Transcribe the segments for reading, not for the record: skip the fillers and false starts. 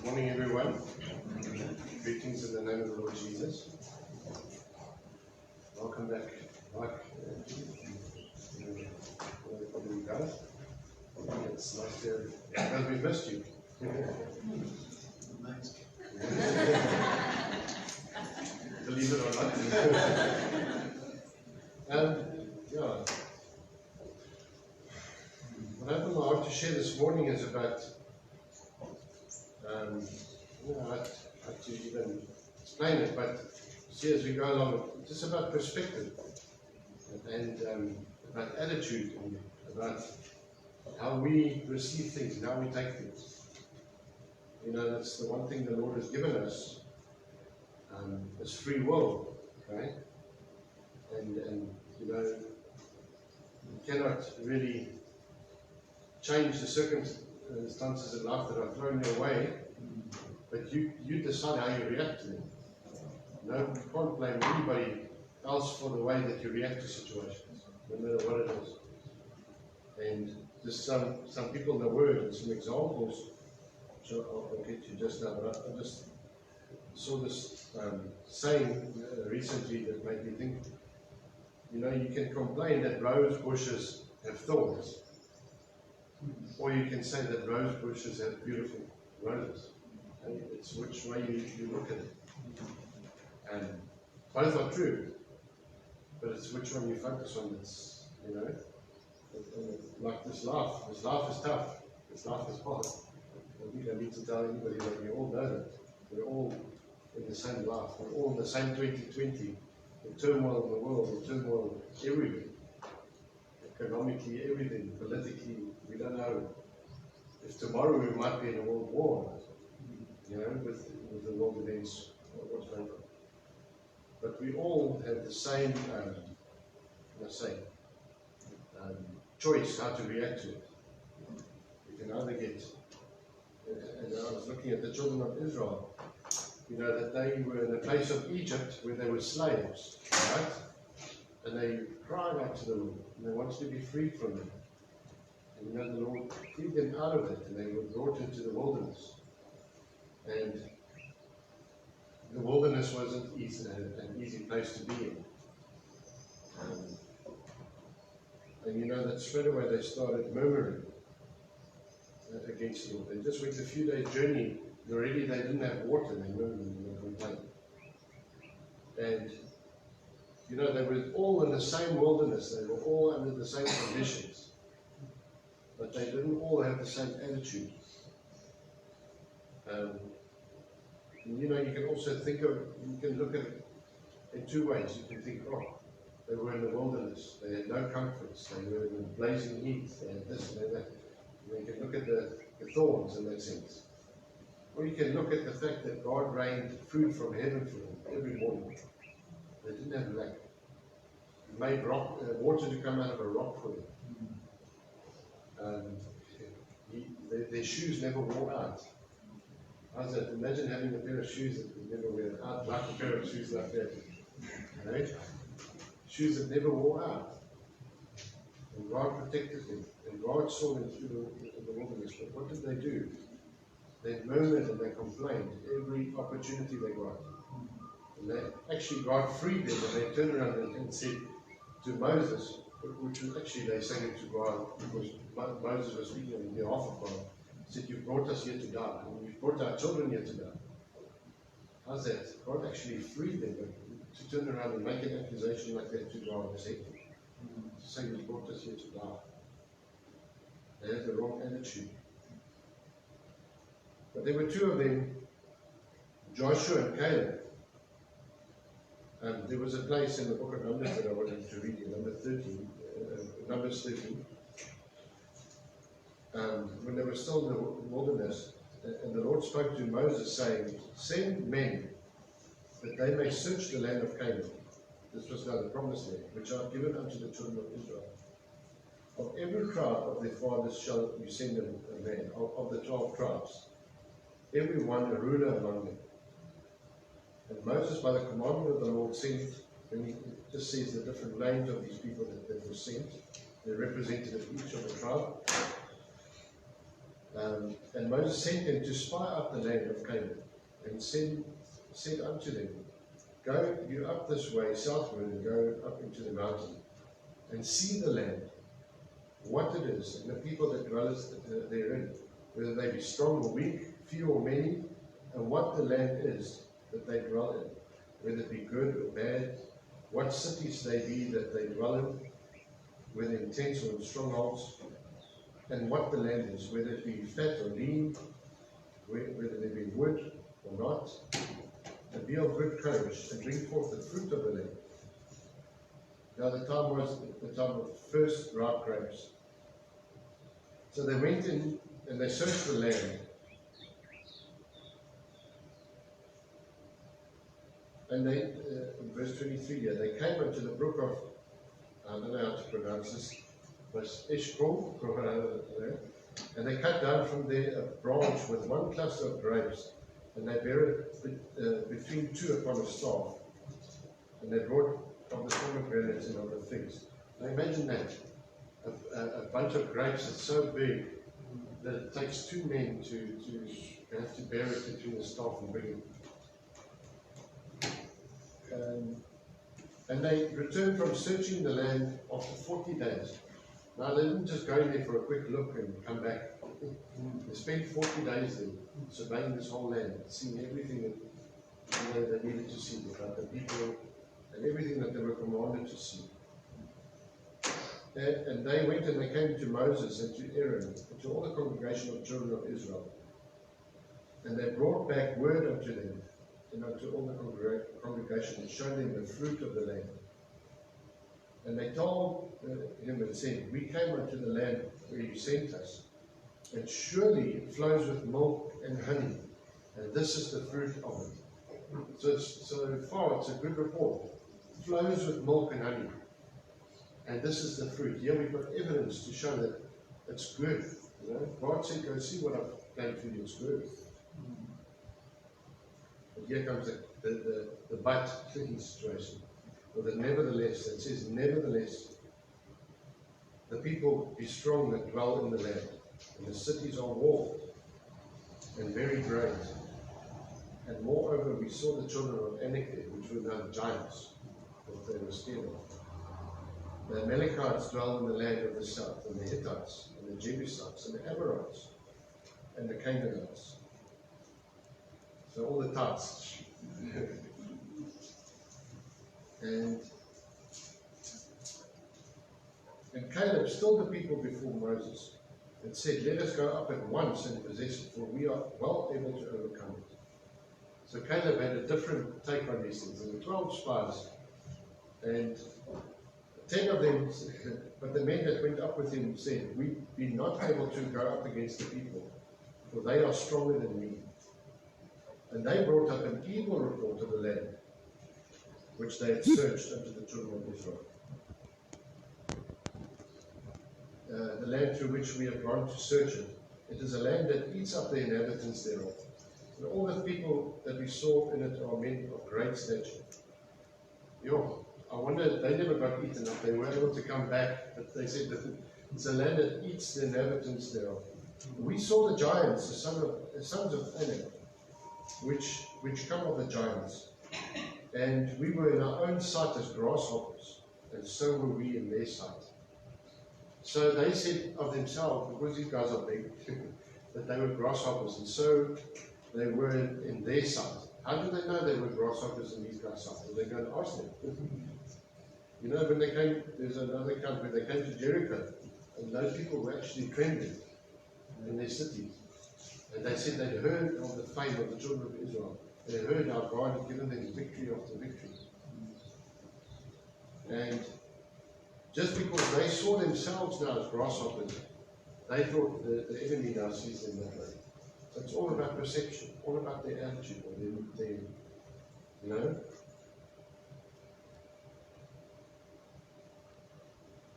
Good morning, everyone. Greetings in the name of the Lord Jesus. Welcome back, Mark. Probably you guys. It's nice to because we missed you. Believe it or not. Yeah. What I have in my heart to share this morning is about how to even explain it, but see as we go along, it's just about perspective and about attitude and about how we receive things and how we take things. You know, that's the one thing the Lord has given us is free will, right? And you know, you cannot really change the circumstances in life that are thrown your way, but you decide how you react to them. No, you can't blame anybody else for the way that you react to situations, no matter what it is. And just some people in the Word and some examples, which I'll get to just now, but I just saw this saying recently that made me think, you know, you can complain that rose bushes have thorns, or you can say that rose bushes have beautiful roses. And it's which way you look at it. And both are true, but it's which one you focus on. It's, you know, like this life. This life is tough. This life is hard. We don't need to tell anybody that we all know that. We're all in the same life. We're all in the same 2020. The turmoil in the world, the turmoil everywhere. Economically, everything, politically, we don't know if tomorrow we might be in a world war, you know, with the world events, what's going on. But we all have the same, choice how to react to it. You can either get, and I was looking at the children of Israel, you know, that they were in the place of Egypt where they were slaves, right? And they cried out to the Lord, and they wanted to be freed from them. And you know, the Lord freed them out of it, and they were brought into the wilderness. And the wilderness wasn't an easy place to be in. And you know that straight away they started murmuring against the Lord. They just went a few days' journey, and already they didn't have water, and they murmured and they complained. And you know, they were all in the same wilderness, they were all under the same conditions, but they didn't all have the same attitude. And you know, you can also you can look at it in two ways. You can think, oh, they were in the wilderness, they had no comforts, they were in blazing heat, they had this, they had that. And you can look at the thorns in that sense. Or you can look at the fact that God rained food from heaven for them every morning. They didn't have lack. He made water to come out of a rock for them. Their shoes never wore out. How's that? Imagine having a pair of shoes that you never wear out, like a pair of shoes like that. Right? Shoes that never wore out. And God protected them. And God saw them through the wilderness. But what did they do? They murmured and they complained every opportunity they got. And they actually, God freed them, and they turned around and said to Moses, which was actually they sang it to God, because Moses was speaking on behalf of God, said, "You've brought us here to die, and you've brought our children here to die." How's that? God actually freed them, but to turn around and make an accusation like that to God was hectic. To say, "You've brought us here to die." They had the wrong attitude. But there were two of them, Joshua and Caleb. There was a place in the book of Numbers that I wanted to read in Numbers 13. When they were still in the wilderness, and the Lord spoke to Moses, saying, "Send men, that they may search the land of Canaan." This was now the promised land, which I have given unto the children of Israel. "Of every tribe of their fathers shall you send a man, of the 12 tribes, every one a ruler among them." And Moses, by the commandment of the Lord, sent, and he just says the different names of these people that were sent. They represented each of the tribe. And Moses sent them to spy out the land of Canaan, and said unto them, Go you up this way southward, and go up into the mountain, and see the land, what it is, and the people that dwell therein, whether they be strong or weak, few or many, and what the land is that they dwell in, whether it be good or bad, what cities they be that they dwell in, whether in tents or in strongholds, and what the land is, whether it be fat or lean, whether there be wood or not, and be of good courage, and bring forth the fruit of the land. Now the time was the time of first ripe grapes. So they went in and they searched the land. And they, in verse 23 here, they came unto the brook of, I don't know how to pronounce this, was Eshkol, and they cut down from there a branch with one cluster of grapes, and they bare it between two upon a staff, and they brought of the pomegranates and of the figs. Now imagine that, a bunch of grapes that's so big that it takes two men to have to bear it between the staff and bring it. And they returned from searching the land after 40 days. Now they didn't just go in there for a quick look and come back. They spent 40 days there, surveying this whole land, seeing everything that they needed to see about the people and everything that they were commanded to see. And they went and they came to Moses and to Aaron and to all the congregation of children of Israel. And they brought back word unto them and unto all the congregation and showed them the fruit of the land. And they told him and said, We came unto the land where you sent us, and surely it flows with milk and honey, and this is the fruit of it. So far it's a good report. It flows with milk and honey, and this is the fruit. Here we've got evidence to show that it's good. You know, God said, Go see what I've done for you, it's good. But here comes the but clicking situation. Or the nevertheless, it says, nevertheless, the people be strong that dwell in the land, and the cities are walled and very great. And moreover, we saw the children of Anak, which were now giants, that they were scared of. The Amalekites dwell in the land of the south, and the Hittites, and the Jebusites, and the Amorites, and the Canaanites. So all the types. And Caleb stilled the people before Moses and said, Let us go up at once and possess it, for we are well able to overcome it. So Caleb had a different take on these things. There were 12 spies, and 10 of them, but the men that went up with him said, We be not able to go up against the people, for they are stronger than we. And they brought up an evil report of the land, which they had searched unto the children of Israel. The land through which we have gone to search it. It is a land that eats up the inhabitants thereof. And all the people that we saw in it are men of great stature. I wonder, they never got eaten up. They were able to come back, but they said that it's a land that eats the inhabitants thereof. We saw the giants, the sons of Anak, which come of the giants. And we were in our own sight as grasshoppers, and so were we in their sight. So they said of themselves, because these guys are big, that they were grasshoppers, and so they were in their sight. How did they know they were grasshoppers in these guys' sight? Well, they go and ask them. You know, when they came, there's another account where they came to Jericho, and those people were actually trembling in their cities. And they said they'd heard of the fame of the children of Israel. They heard how God had given them victory after victory. And just because they saw themselves now as grasshoppers, they thought the enemy now sees them that way. So it's all about perception, all about their attitude, or their you know.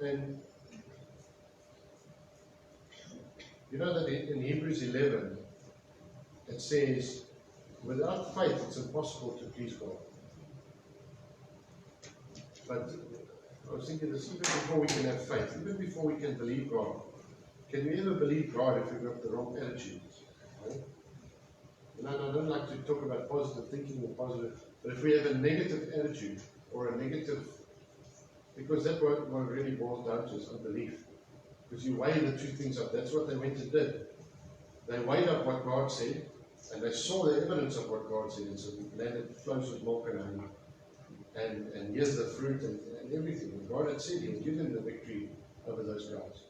And you know that in Hebrews 11, it says, without faith, it's impossible to please God. But I was thinking this, even before we can have faith, even before we can believe God, can you ever believe God if you've got the wrong attitude? Right? And I don't like to talk about positive thinking or positive, but if we have a negative attitude or a negative, because that's what it really boils down to is unbelief. Because you weigh the two things up. That's what they went and did. They weighed up what God said, and they saw the evidence of what God said. And so the land flows with milk and honey. And here's the fruit and everything. And God had said He had given the victory over those guys.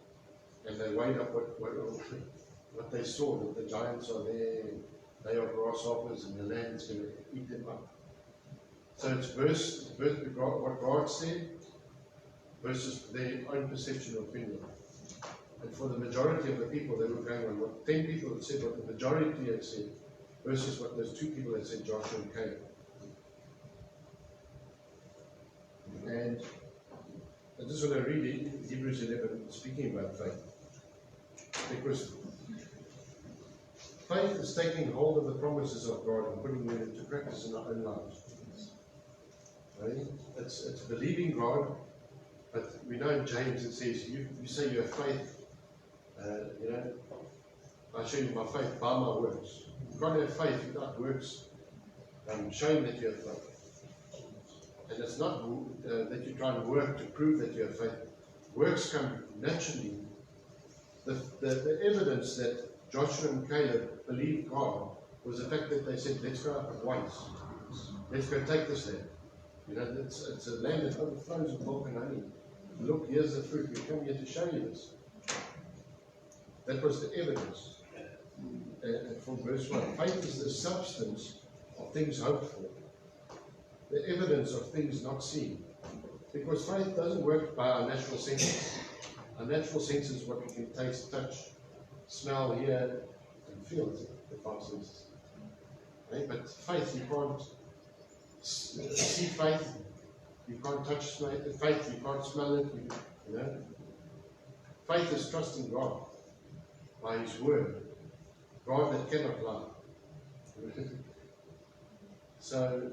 And they weighed up what they saw, that the giants are there, and they are grasshoppers, and the land is going to eat them up. So it's what God said versus their own perception or opinion. And for the majority of the people, they were going on what 10 people had said, what the majority had said, versus what those 2 people had said, Joshua and Caleb. And I just want to read Hebrews 11, speaking about faith. Because faith is taking hold of the promises of God and putting them into practice in our own lives. Right? It's believing God, but we know in James it says, you say you have faith, I show you my faith by my works. You can't have faith without works showing that you have faith. And it's not that you try and work to prove that you have faith. Works come naturally. The evidence that Joshua and Caleb believed God was the fact that they said, let's go up at once. Let's go take this land. It's a land that overflows with milk and honey. Look, here's the fruit. We come here to show you this. That was the evidence. From verse 1. Faith is the substance of things hoped for. The evidence of things not seen. Because faith doesn't work by our natural senses. Our natural senses is what we can taste, touch, smell, hear, and feel. The 5 senses. Right? But faith, you can't see faith. You can't touch faith. You can't smell it. Faith is trusting God by His word. God that cannot lie. So,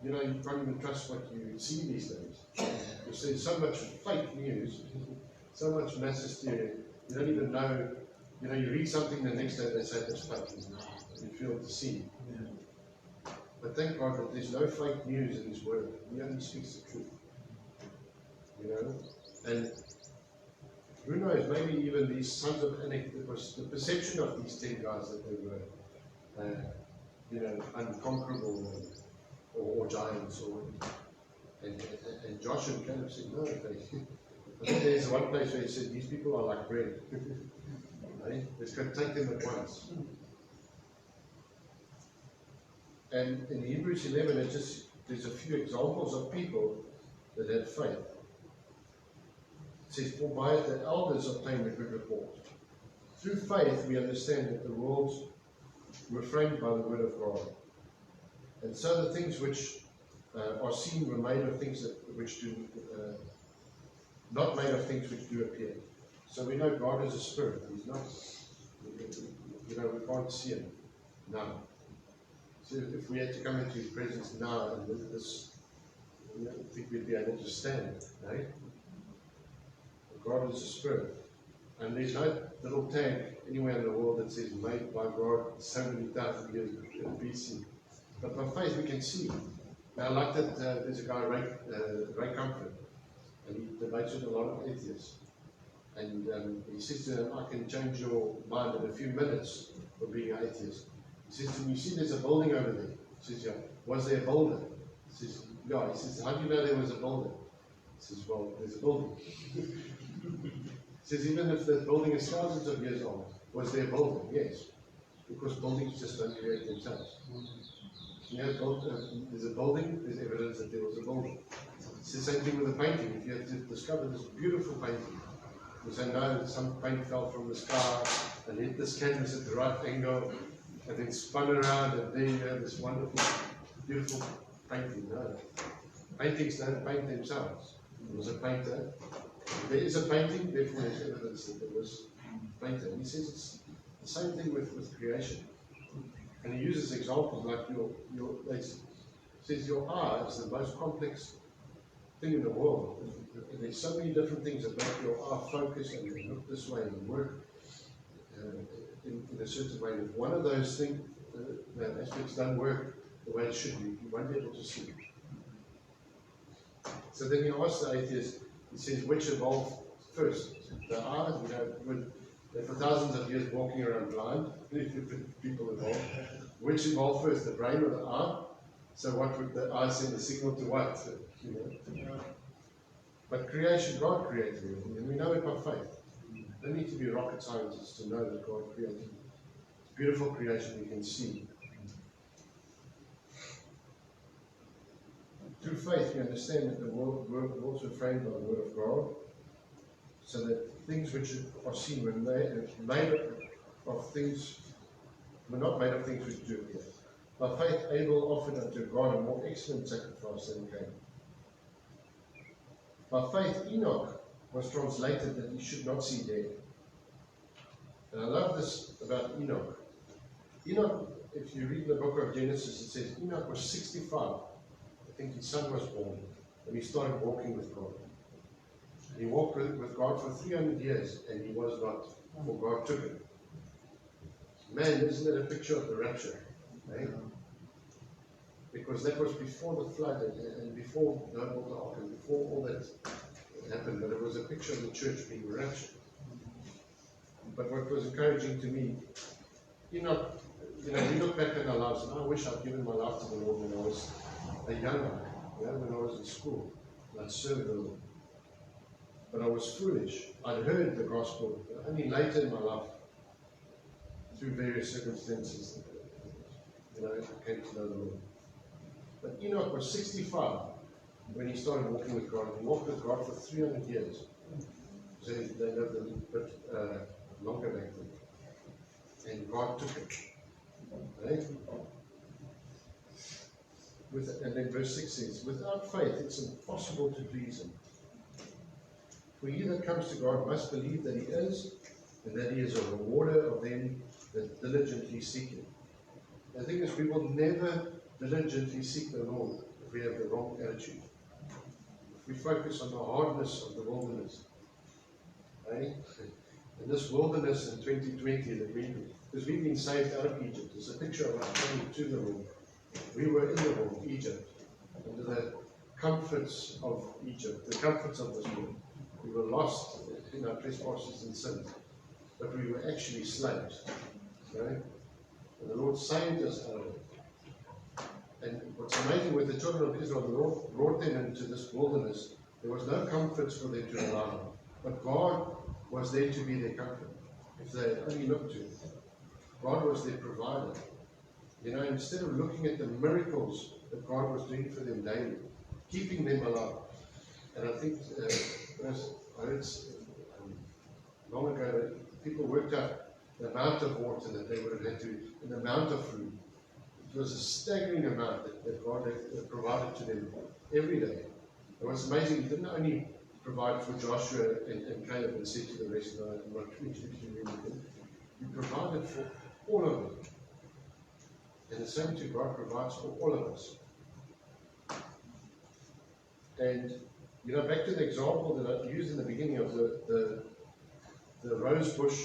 you can't even trust what you see these days. Because there's so much fake news, so much mass hysteria. You don't even know, you read something the next day they say it's fake. You feel deceived. But thank God that there's no fake news in His word. He only speaks the truth. And who knows, maybe even these sons of Anak, it was the perception of these 10 guys that they were, unconquerable or giants. And Joshua and Caleb said, no. I think there's one place where he said, these people are like bread. Right? Let's go take them at once. And in Hebrews 11, there's a few examples of people that had faith. It says, for by it the elders obtained a good report. Through faith we understand that the worlds were framed by the word of God. And so the things which are seen were made of things which do, not made of things which do appear. So we know God is a spirit. He's not, we can't see Him now. So if we had to come into His presence now and look at this, I don't think we'd be able to stand, right? God is a spirit. And there's no little tag anywhere in the world that says made by God so many thousand years BC. But by faith we can see. Now, I like that there's a guy, Ray Comfort, and he debates with a lot of atheists. And he says to them, I can change your mind in a few minutes for being an atheist. He says to me, you see there's a building over there. He says, yeah, was there a boulder? He says, yeah. He says, how do you know there was a boulder? He says, well, there's a building. He says, even if the building is thousands of years old, was there a building? Yes. Because buildings just don't create themselves. There's a building, there's evidence that there was a building. It's the same thing with a painting. If you have to discover this beautiful painting, you say, no, some paint fell from the sky and hit this canvas at the right angle and then spun around, and there you have this wonderful, beautiful painting. No. Paintings don't paint themselves. There was a painter. If there is a painting, therefore there's evidence that there was a painter. And he says it's the same thing with creation. And he uses examples like says your eye is the most complex thing in the world. And there's so many different things that make your eye focus and look this way and work in a certain way. If one of those things, aspects don't work the way it should be, you won't be able to see. So then you ask the atheist, he says, which evolved first? The eye, they're for thousands of years walking around blind, people evolved. Which evolved first, the brain or the eye? So what would the eye send the signal to what? But creation, God created everything, and we know it by faith. You don't need to be a rocket scientist to know that God created it. It's beautiful creation we can see. Through faith, we understand that the worlds were framed by the Word of God, so that things which are seen were made of things, were not made of things which do appear. By faith, Abel offered unto God a more excellent sacrifice than Cain. By faith, Enoch was translated that he should not see death. And I love this about Enoch. Enoch, if you read the book of Genesis, it says Enoch was 65. I think his son was born, and he started walking with God. And he walked with God for 300 years, and he was not, for God took him. Man, isn't it a picture of the rapture? Eh? Because that was before the flood, and before Noah built the ark, and before all that happened, but it was a picture of the church being raptured. But what was encouraging to me, we look back at our lives, and I wish I'd given my life to the Lord when I was a young man, when I was in school, and I'd served the Lord. But I was foolish. I'd heard the gospel only later in my life, through various circumstances, I came to know the Lord. But Enoch was 65 when he started walking with God. He walked with God for 300 years. So they lived a bit longer back then. And God took it. Right? And then verse 6 says, without faith it's impossible to please him. For he that comes to God must believe that he is, and that he is a rewarder of them that diligently seek him. The thing is, we will never diligently seek the Lord if we have the wrong attitude. If we focus on the hardness of the wilderness. And this wilderness in 2020 that because we've been saved out of Egypt. It's a picture of us coming to the Lord. We were in the world, Egypt, under the comforts of Egypt, the comforts of this world. We were lost in our trespasses and sins, but we were actually slaves. Right? And the Lord saved us out of it. And what's amazing with the children of Israel, the Lord brought them into this wilderness. There was no comforts for them to rely on, but God was there to be their comfort if they had only looked to Him. God was their provider. Instead of looking at the miracles that God was doing for them daily, keeping them alive. And I think, I heard long ago that people worked out the amount of water that they would have had to, and the amount of food. It was a staggering amount that God had provided to them every day. It was amazing. He didn't only provide for Joshua and Caleb and said to the rest, I'm not going to do anything. He provided for all of them. And the same too, God provides for all of us. And, back to the example that I used in the beginning of the rose bush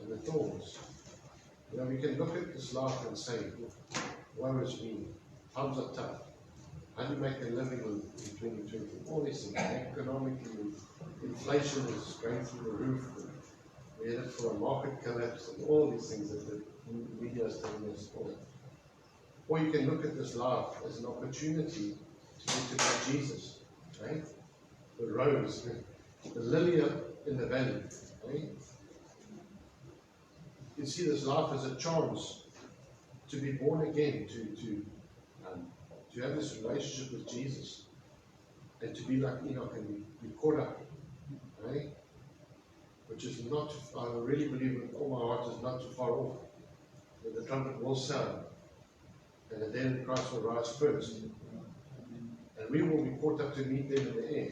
and the thorns. We can look at this life and say, woe is me, times are tough. How do you make a living in 2020? All these things, economically, inflation is going through the roof. We're headed for a market collapse, and all these things that the media is telling us. Or you can look at this life as an opportunity to get to know Jesus, right? The rose, the lily in the valley, right? You can see this life as a chance to be born again, to have this relationship with Jesus, and to be like Enoch and be caught up, right? Which is not, I really believe with all my heart, is not too far off. That the trumpet will sound, and the dead in Christ will rise first. And we will be caught up to meet them in the air.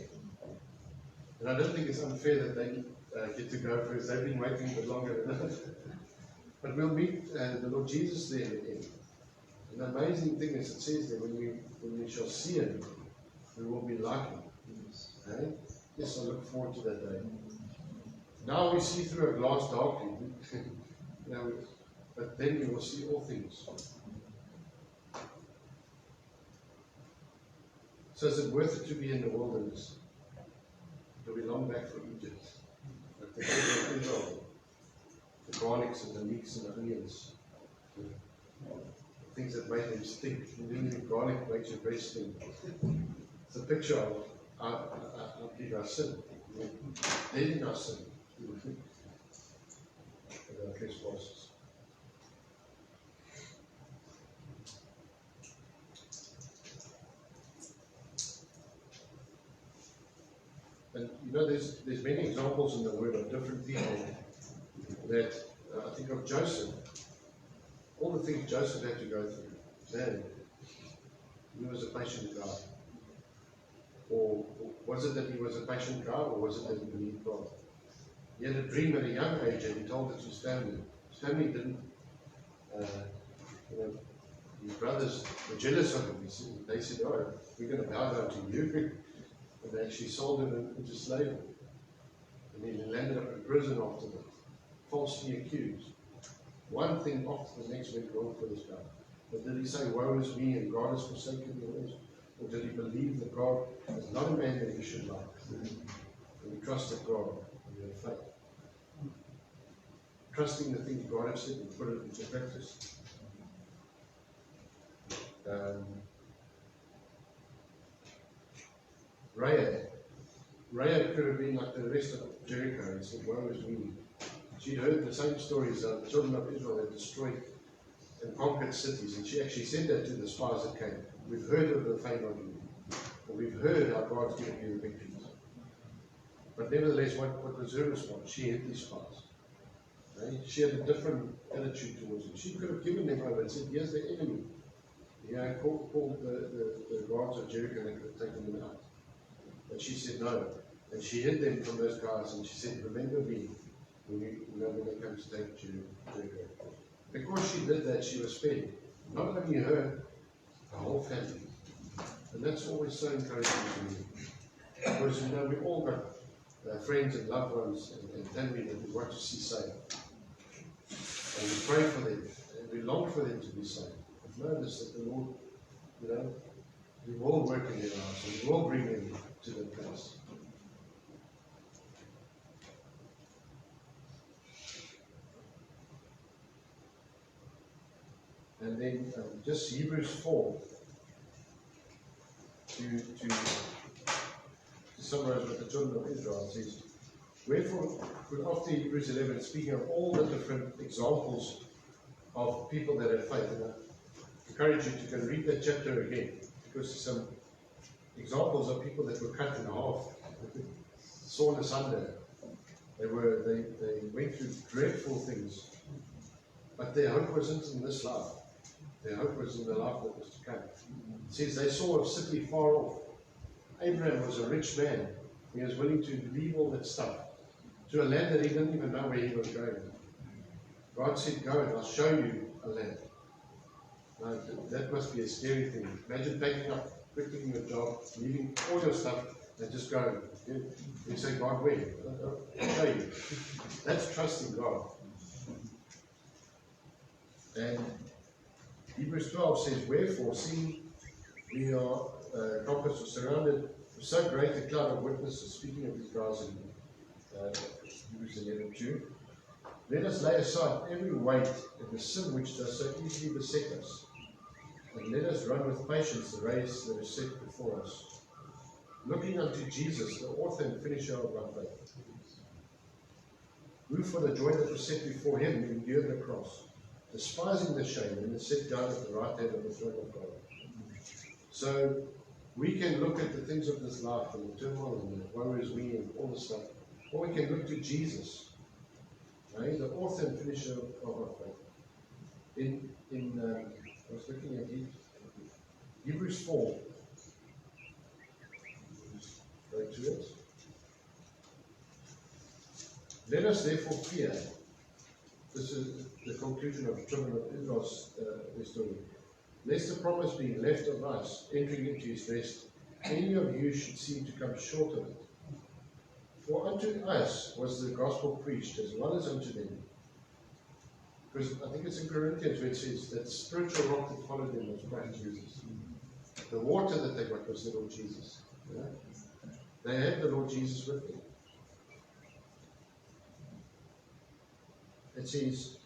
And I don't think it's unfair that they get to go first. They've been waiting a bit longer than us. But we'll meet the Lord Jesus there in the end. And the amazing thing is, it says there, when we shall see Him, we will be like Him. Right? Yes, I look forward to that day. Now we see through a glass darkly. You know, but then you will see all things. So is it worth it to be in the wilderness? Do we long back for Egypt? Like the children of Israel, the garlics and the leeks and the onions, the things that make them stink. Even the garlic makes your breath stink. It's a picture of our sin. We're dead in our sin. And our trespasses. And you know, there's many examples in the Word of different people that I think of Joseph. All the things Joseph had to go through. Man, he was a patient guy. Or was it that he was a patient guy, or was it that he believed God? He had a dream at a young age, and he told it to his family. His family didn't, his brothers were jealous of him. They said, "Oh, we're going to bow down to you." And they actually sold him into slavery. And then he landed up in prison after that, falsely accused. One thing after the next went wrong for this guy. But did he say, "Woe is me, and God has forsaken me"? Or did he believe that God is not a man that he should lie? And he trusted God and he had faith. Trusting the things God has said and put it into practice. Rahab could have been like the rest of Jericho and said, "Woe is me." She'd heard the same stories of the children of Israel that destroyed and conquered cities, and she actually said that to the spies that came. "We've heard of the fame of you, and we've heard how God's given you the victories." But nevertheless, what was her response? She hid these spies. Right? She had a different attitude towards them. She could have given them over and said, "Here's the enemy." Called the guards of Jericho, and they could have taken them out. But she said no. And she hid them from those guys, and she said, "Remember me when they come to take Jericho." Because she did that, she was spared. Not only her, the whole family. And that's always so encouraging to me. Because, we all got friends and loved ones and family that we want to see saved. And we pray for them, and we long for them to be saved. But know this, that the Lord, He will work in their lives, and He will bring them to the place. And then just Hebrews 4 to summarize what the children of Israel says. Wherefore, after Hebrews 11, speaking of all the different examples of people that have faith, and I encourage you to go read that chapter again, because there's some examples of people that were cut in half, sawn asunder. They went through dreadful things, but their hope wasn't in this life. Their hope was in the life that was to come. It says they saw a city far off. Abraham was a rich man. He was willing to leave all that stuff to a land that he didn't even know where he was going. God said, "Go and I'll show you a land." Now, that must be a scary thing. Imagine packing up, quitting your job, leaving all your stuff, and just going. You say, "God, where?" "I'll show you." That's trusting God. And Hebrews 12 says, "Wherefore, seeing we are compassed or surrounded with so great a cloud of witnesses," speaking of these guys in Hebrews 11:2, "let us lay aside every weight and the sin which does so easily beset us, and let us run with patience the race that is set before us, looking unto Jesus, the author and finisher of our faith, who for the joy that was set before him endured the cross, despising the shame, and is set down at the right hand of the throne of God." So we can look at the things of this life and the turmoil and the woe is me and all the stuff, or we can look to Jesus, the author and finisher of our faith. I was looking at Hebrews 4. Go to it. "Let us therefore fear." This is the conclusion of the children of Israel's story. "Lest the promise being left of us, entering into his rest, any of you should seem to come short of it. For unto us was the gospel preached, as well as unto them. Because I think it's in Corinthians where it says that spiritual rock that followed them was Christ Jesus. The water that they got was the Lord Jesus. Yeah? They had the Lord Jesus with them. It says,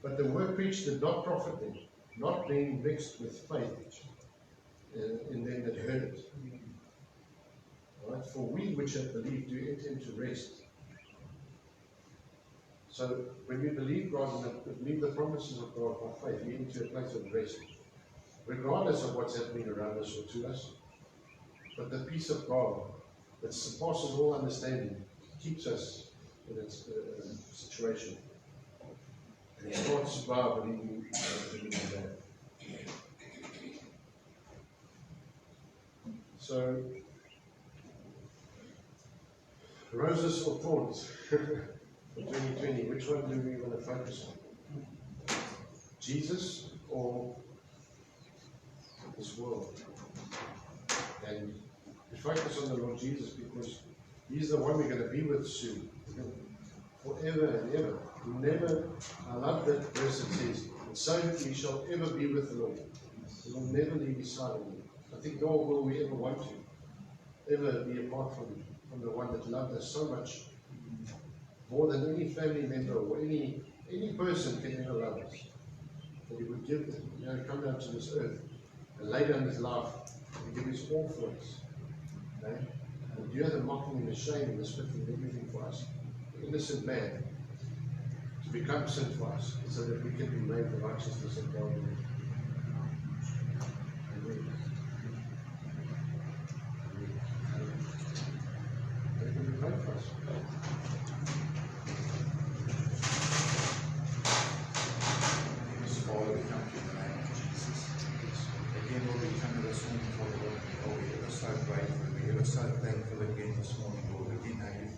but the word preached did not profit them, not being mixed with faith in them that heard it. Right? For we which have believed do enter into rest. So when we believe God and believe the promises of God by faith, we enter a place of rest, regardless of what's happening around us or to us. But the peace of God that surpasses all understanding keeps us in its situation. And it starts by believing that. So, roses or thorns for 2020, which one do we want to focus on? Jesus or this world? And we focus on the Lord Jesus because He's the one we're going to be with soon, forever and ever. I love that verse that says, and so we shall ever be with the Lord. He will never leave His side of me. I think nor will we ever want to ever be apart from the one that loved us so much, more than any family member or any person can ever love us. That He would give, come down to this earth and lay down His life and give His all for us. Okay? And do the mocking and the shame and the spitting and everything for us. The innocent man to become sin for us so that we can be made the righteousness of God. Amen. Pray for us. Father, we come to you in the name of Jesus. Again, Lord, we come to this morning, Father, Lord, we're ever so grateful, we're ever so thankful again this morning, Lord. Again, how you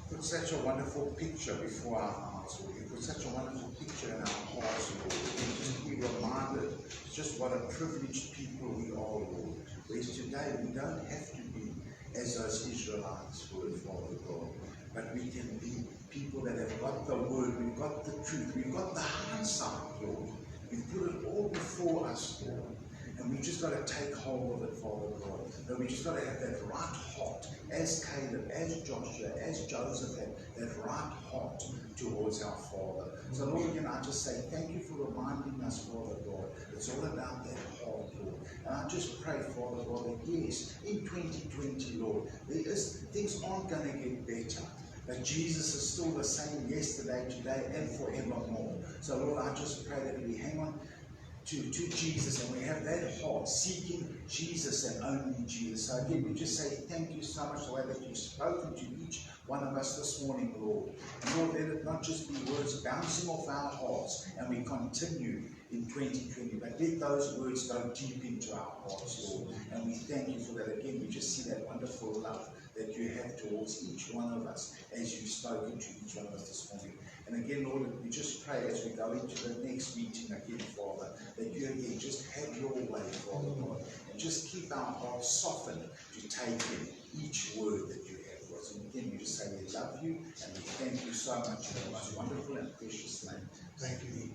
put such a wonderful picture before our hearts, Lord. You put such a wonderful picture in our hearts, Lord. And just be reminded just what a privileged people we are, Lord. Whereas today we don't have to be as those Israelites were, Father God, but we can be people that have got the word, we've got the truth, we've got the hindsight, Lord. We've put it all before us, Lord. And we've just got to take hold of it, Father God. But we just got to have that right heart, as Caleb, as Joshua, as Joseph had that right heart towards our Father. So Lord, again, I just say thank you for reminding us, Father God. It's all about that heart, Lord. And I just pray, Father God, that yes, in 2020, Lord, things aren't going to get better. But Jesus is still the same yesterday, today, and forevermore. So Lord, I just pray that we hang on to Jesus and we have that heart seeking Jesus and only Jesus. So again, we just say thank you so much for the way that you've spoken to each one of us this morning, Lord. And Lord, let it not just be words bouncing off our hearts and we continue in 2020, but let those words go deep into our hearts, Lord. And we thank you for that. Again, we just see that wonderful love that you have towards each one of us as you've spoken to each one of us this morning. And again, Lord, we just pray as we go into the next meeting again, Father, that you again just have your way, Father God, and just keep our hearts softened to take in each word that you have for us. And again, we just say we love you and we thank you so much in the most wonderful and precious name. Thank you.